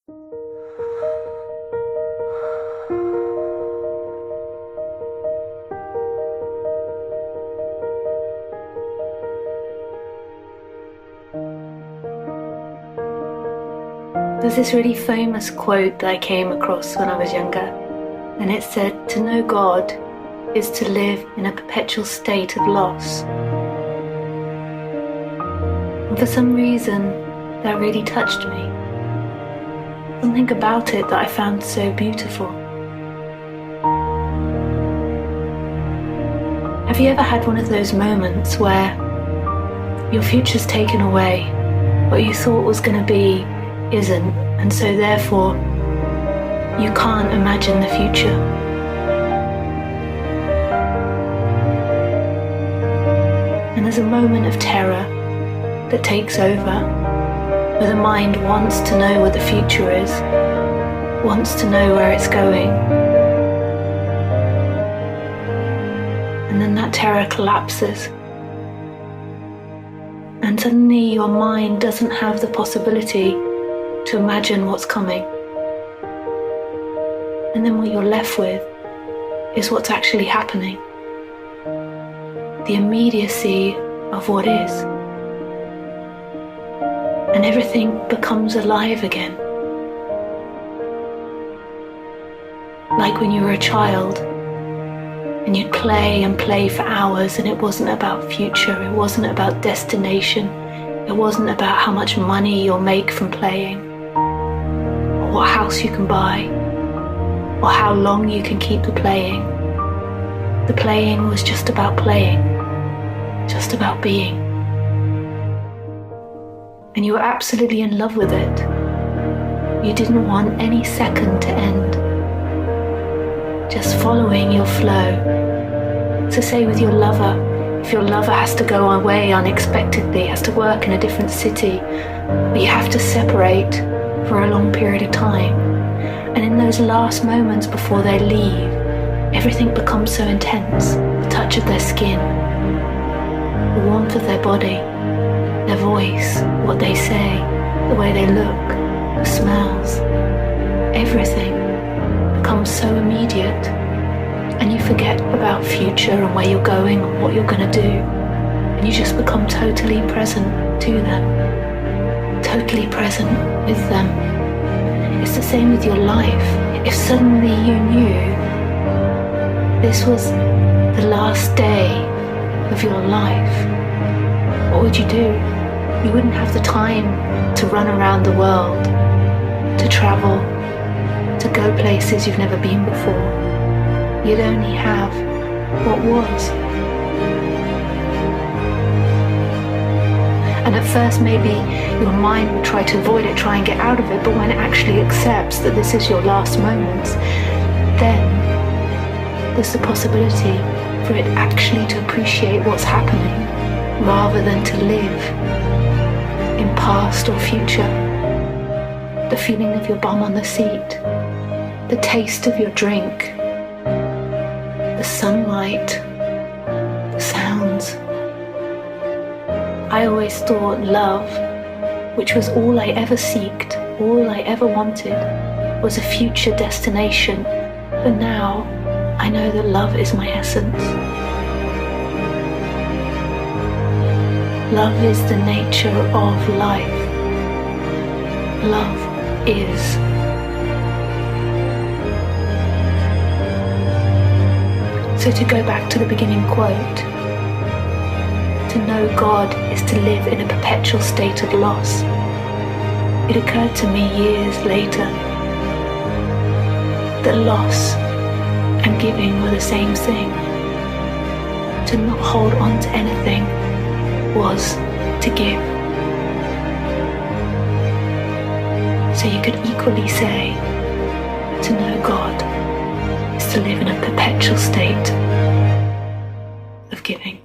There's this really famous quote that I came across when I was younger, and it said, "To know God is to live in a perpetual state of loss." And for some reason, that really touched me. Something about it that I found so beautiful. Have you ever had one of those moments where your future's taken away, what you thought was going to be isn't, and so therefore you can't imagine the future? And there's a moment of terror that takes over, where the mind wants to know what the future is, wants to know where it's going. And then that terror collapses, and suddenly your mind doesn't have the possibility to imagine what's coming. And then what you're left with is what's actually happening. The immediacy of what is. And everything becomes alive again. Like when you were a child and you'd play and play for hours, and it wasn't about future, it wasn't about destination, it wasn't about how much money you'll make from playing, or what house you can buy, or how long you can keep the playing. The playing was just about playing, just about being. And you were absolutely in love with it. You didn't want any second to end. Just following your flow. So say with your lover, if your lover has to go away unexpectedly, has to work in a different city, but you have to separate for a long period of time. And in those last moments before they leave, everything becomes so intense. The touch of their skin, the warmth of their body, their voice, what they say, the way they look, the smells, everything becomes so immediate, and you forget about future and where you're going and what you're going to do, and you just become totally present to them, totally present with them. It's the same with your life. If suddenly you knew this was the last day of your life, what would you do? You wouldn't have the time to run around the world, to travel, to go places you've never been before. You'd only have what was. And at first maybe your mind will try to avoid it, try and get out of it, but when it actually accepts that this is your last moments, then there's the possibility for it actually to appreciate what's happening rather than to live in past or future. The feeling of your bum on the seat, the taste of your drink, the sunlight, the sounds. I always thought love, which was all I ever seeked, all I ever wanted, was a future destination. But now I know that love is my essence. Love is the nature of life. Love is. So to go back to the beginning quote, to know God is to live in a perpetual state of loss. It occurred to me years later that loss and giving were the same thing. To not hold on to anything was to give. So you could equally say, to know God is to live in a perpetual state of giving.